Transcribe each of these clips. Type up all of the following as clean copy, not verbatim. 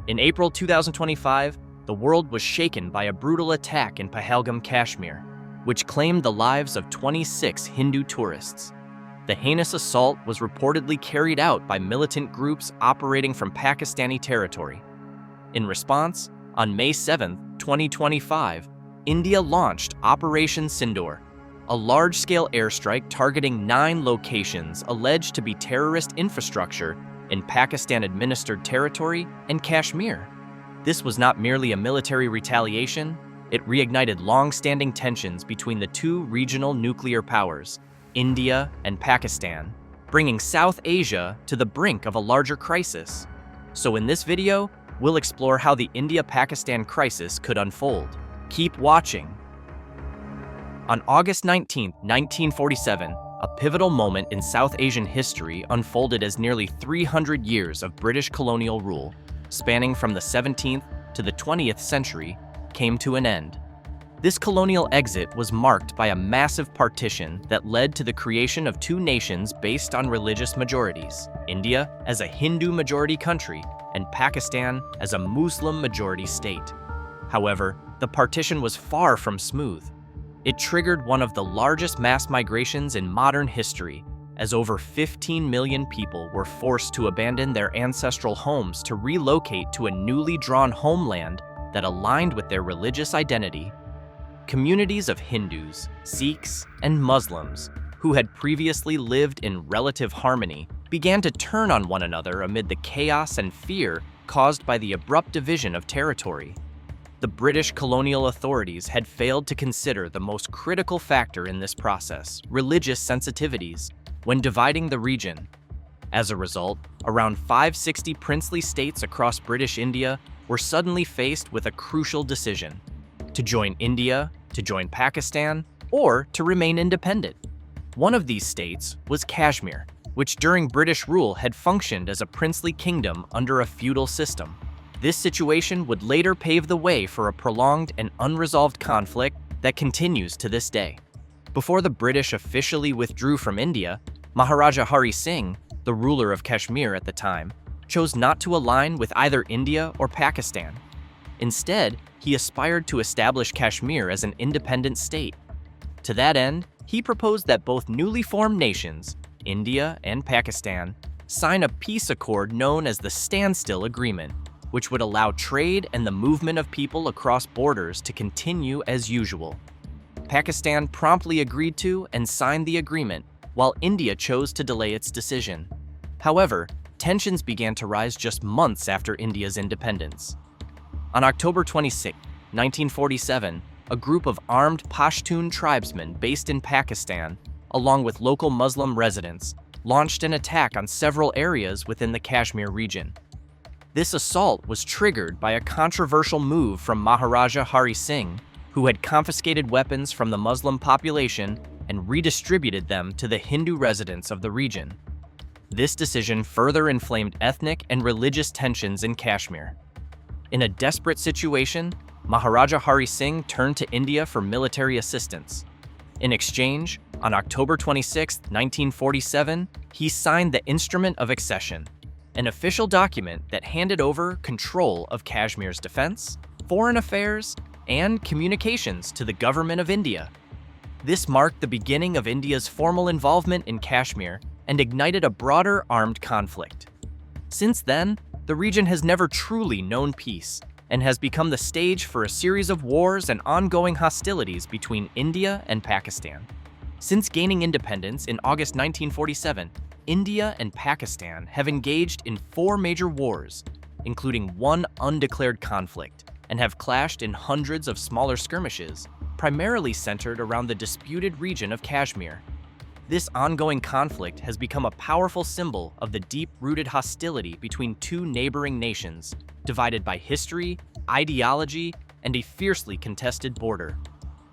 In April 2025, the world was shaken by a brutal attack in Pahalgam, Kashmir, which claimed the lives of 26 Hindu tourists. The heinous assault was reportedly carried out by militant groups operating from Pakistani territory. In response, on May 7, 2025, India launched Operation Sindoor, a large-scale airstrike targeting 9 locations alleged to be terrorist infrastructure in Pakistan-administered territory and Kashmir. This was not merely a military retaliation, it reignited long-standing tensions between the two regional nuclear powers, India and Pakistan, bringing South Asia to the brink of a larger crisis. So in this video, we'll explore how the India-Pakistan crisis could unfold. Keep watching. On August 19, 1947, a pivotal moment in South Asian history unfolded as nearly 300 years of British colonial rule, spanning from the 17th to the 20th century, came to an end. This colonial exit was marked by a massive partition that led to the creation of two nations based on religious majorities, India as a Hindu-majority country and Pakistan as a Muslim-majority state. However, the partition was far from smooth. It triggered one of the largest mass migrations in modern history, as over 15 million people were forced to abandon their ancestral homes to relocate to a newly drawn homeland that aligned with their religious identity. Communities of Hindus, Sikhs, and Muslims, who had previously lived in relative harmony, began to turn on one another amid the chaos and fear caused by the abrupt division of territory. The British colonial authorities had failed to consider the most critical factor in this process, religious sensitivities, when dividing the region. As a result, around 560 princely states across British India were suddenly faced with a crucial decision: to join India, to join Pakistan, or to remain independent. One of these states was Kashmir, which during British rule had functioned as a princely kingdom under a feudal system. This situation would later pave the way for a prolonged and unresolved conflict that continues to this day. Before the British officially withdrew from India, Maharaja Hari Singh, the ruler of Kashmir at the time, chose not to align with either India or Pakistan. Instead, he aspired to establish Kashmir as an independent state. To that end, he proposed that both newly formed nations, India and Pakistan, sign a peace accord known as the Standstill Agreement, which would allow trade and the movement of people across borders to continue as usual. Pakistan promptly agreed to and signed the agreement, while India chose to delay its decision. However, tensions began to rise just months after India's independence. On October 26, 1947, a group of armed Pashtun tribesmen based in Pakistan, along with local Muslim residents, launched an attack on several areas within the Kashmir region. This assault was triggered by a controversial move from Maharaja Hari Singh, who had confiscated weapons from the Muslim population and redistributed them to the Hindu residents of the region. This decision further inflamed ethnic and religious tensions in Kashmir. In a desperate situation, Maharaja Hari Singh turned to India for military assistance. In exchange, on October 26, 1947, he signed the Instrument of Accession, an official document that handed over control of Kashmir's defense, foreign affairs, and communications to the government of India. This marked the beginning of India's formal involvement in Kashmir and ignited a broader armed conflict. Since then, the region has never truly known peace and has become the stage for a series of wars and ongoing hostilities between India and Pakistan. Since gaining independence in August 1947, India and Pakistan have engaged in 4 major wars, including one undeclared conflict, and have clashed in hundreds of smaller skirmishes, primarily centered around the disputed region of Kashmir. This ongoing conflict has become a powerful symbol of the deep-rooted hostility between two neighboring nations, divided by history, ideology, and a fiercely contested border.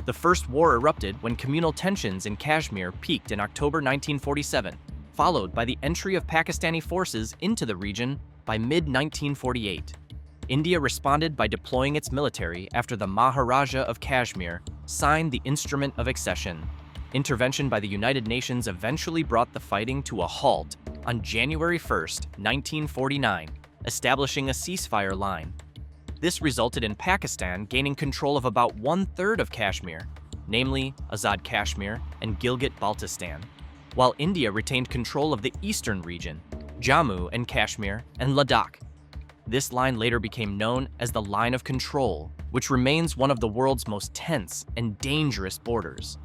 The first war erupted when communal tensions in Kashmir peaked in October 1947, followed by the entry of Pakistani forces into the region by mid-1948. India responded by deploying its military after the Maharaja of Kashmir signed the Instrument of Accession. Intervention by the United Nations eventually brought the fighting to a halt on January 1, 1949, establishing a ceasefire line. This resulted in Pakistan gaining control of about one-third of Kashmir, namely Azad Kashmir and Gilgit-Baltistan, while India retained control of the eastern region, Jammu and Kashmir and Ladakh. This line later became known as the Line of Control, which remains one of the world's most tense and dangerous borders.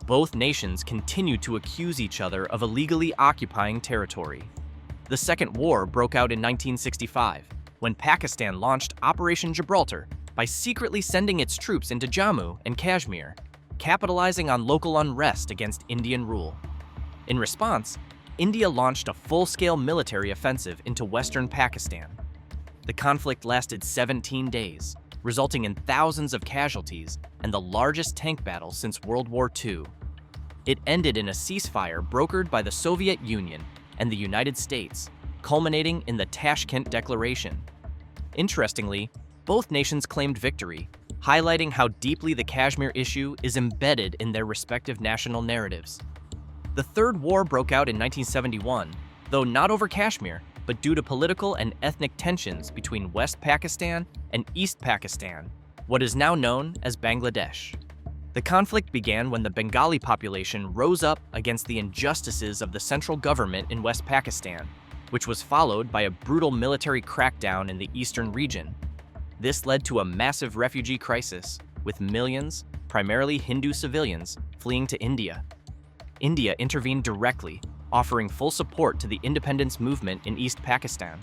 Both nations continue to accuse each other of illegally occupying territory. The Second War broke out in 1965, when Pakistan launched Operation Gibraltar by secretly sending its troops into Jammu and Kashmir, capitalizing on local unrest against Indian rule. In response, India launched a full-scale military offensive into western Pakistan. The conflict lasted 17 days, resulting in thousands of casualties and the largest tank battle since World War II. It ended in a ceasefire brokered by the Soviet Union and the United States, culminating in the Tashkent Declaration. Interestingly, both nations claimed victory, highlighting how deeply the Kashmir issue is embedded in their respective national narratives. The Third War broke out in 1971, though not over Kashmir, but due to political and ethnic tensions between West Pakistan and East Pakistan, what is now known as Bangladesh. The conflict began when the Bengali population rose up against the injustices of the central government in West Pakistan, which was followed by a brutal military crackdown in the eastern region. This led to a massive refugee crisis, with millions, primarily Hindu civilians, fleeing to India. India intervened directly, offering full support to the independence movement in East Pakistan.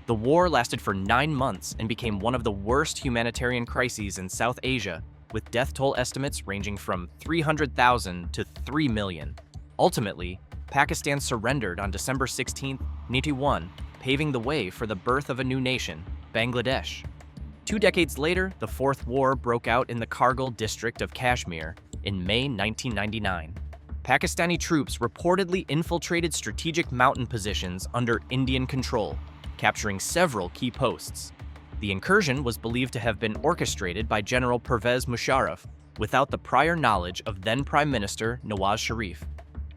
The war lasted for 9 months and became one of the worst humanitarian crises in South Asia, with death toll estimates ranging from 300,000 to 3 million. Ultimately, Pakistan surrendered on December 16, 1991, paving the way for the birth of a new nation, Bangladesh. 2 decades later, the Fourth War broke out in the Kargil district of Kashmir in May 1999. Pakistani troops reportedly infiltrated strategic mountain positions under Indian control, capturing several key posts. The incursion was believed to have been orchestrated by General Pervez Musharraf, without the prior knowledge of then Prime Minister Nawaz Sharif.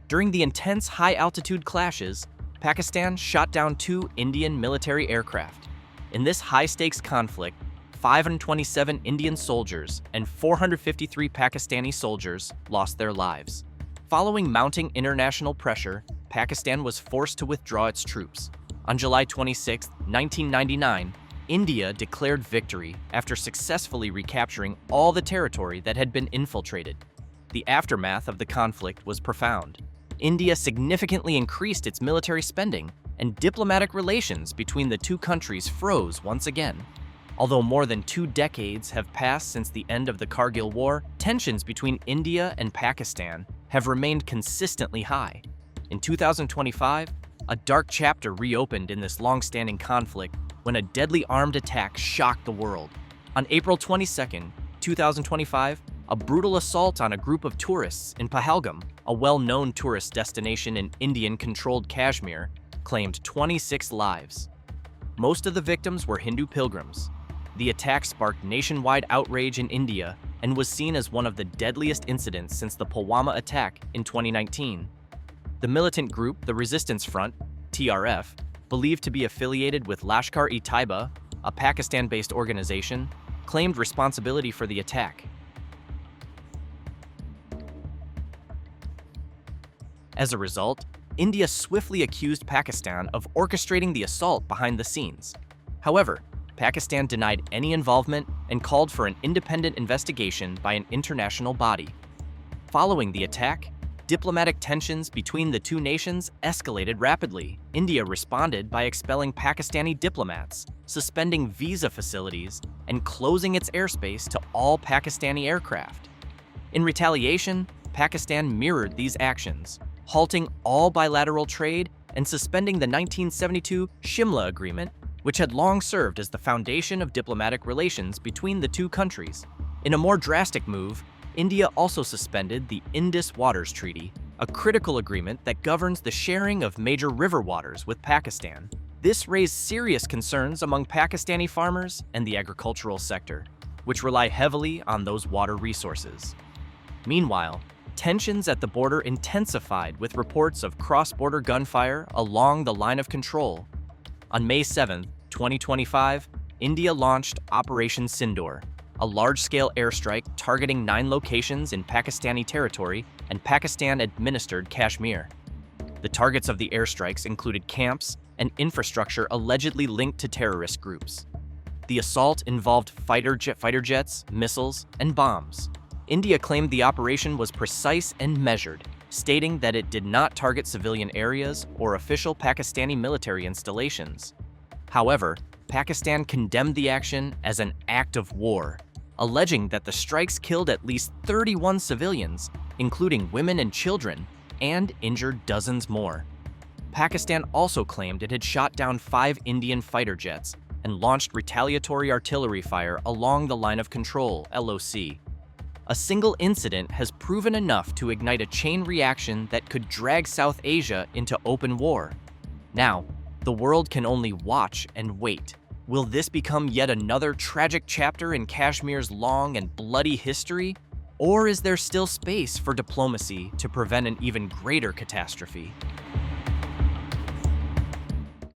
During the intense high-altitude clashes, Pakistan shot down 2 Indian military aircraft. In this high-stakes conflict, 527 Indian soldiers and 453 Pakistani soldiers lost their lives. Following mounting international pressure, Pakistan was forced to withdraw its troops. On July 26, 1999, India declared victory after successfully recapturing all the territory that had been infiltrated. The aftermath of the conflict was profound. India significantly increased its military spending, and diplomatic relations between the two countries froze once again. Although more than 2 decades have passed since the end of the Kargil War, tensions between India and Pakistan have remained consistently high. In 2025, a dark chapter reopened in this long-standing conflict when a deadly armed attack shocked the world. On April 22, 2025, a brutal assault on a group of tourists in Pahalgam, a well-known tourist destination in Indian-controlled Kashmir, claimed 26 lives. Most of the victims were Hindu pilgrims. The attack sparked nationwide outrage in India and was seen as one of the deadliest incidents since the Pulwama attack in 2019. The militant group, the Resistance Front, TRF, believed to be affiliated with Lashkar-e-Taiba, a Pakistan-based organization, claimed responsibility for the attack. As a result, India swiftly accused Pakistan of orchestrating the assault behind the scenes. However, Pakistan denied any involvement and called for an independent investigation by an international body. Following the attack, diplomatic tensions between the two nations escalated rapidly. India responded by expelling Pakistani diplomats, suspending visa facilities, and closing its airspace to all Pakistani aircraft. In retaliation, Pakistan mirrored these actions, halting all bilateral trade and suspending the 1972 Shimla Agreement, which had long served as the foundation of diplomatic relations between the two countries. In a more drastic move, India also suspended the Indus Waters Treaty, a critical agreement that governs the sharing of major river waters with Pakistan. This raised serious concerns among Pakistani farmers and the agricultural sector, which rely heavily on those water resources. Meanwhile, tensions at the border intensified with reports of cross-border gunfire along the line of control. On May 7, 2025, India launched Operation Sindoor, a large-scale airstrike targeting 9 locations in Pakistani territory and Pakistan-administered Kashmir. The targets of the airstrikes included camps and infrastructure allegedly linked to terrorist groups. The assault involved fighter jets, missiles, and bombs. India claimed the operation was precise and measured, stating that it did not target civilian areas or official Pakistani military installations. However, Pakistan condemned the action as an act of war, alleging that the strikes killed at least 31 civilians, including women and children, and injured dozens more. Pakistan also claimed it had shot down 5 Indian fighter jets and launched retaliatory artillery fire along the Line of Control, LOC. A single incident has proven enough to ignite a chain reaction that could drag South Asia into open war. Now, the world can only watch and wait. Will this become yet another tragic chapter in Kashmir's long and bloody history? Or is there still space for diplomacy to prevent an even greater catastrophe?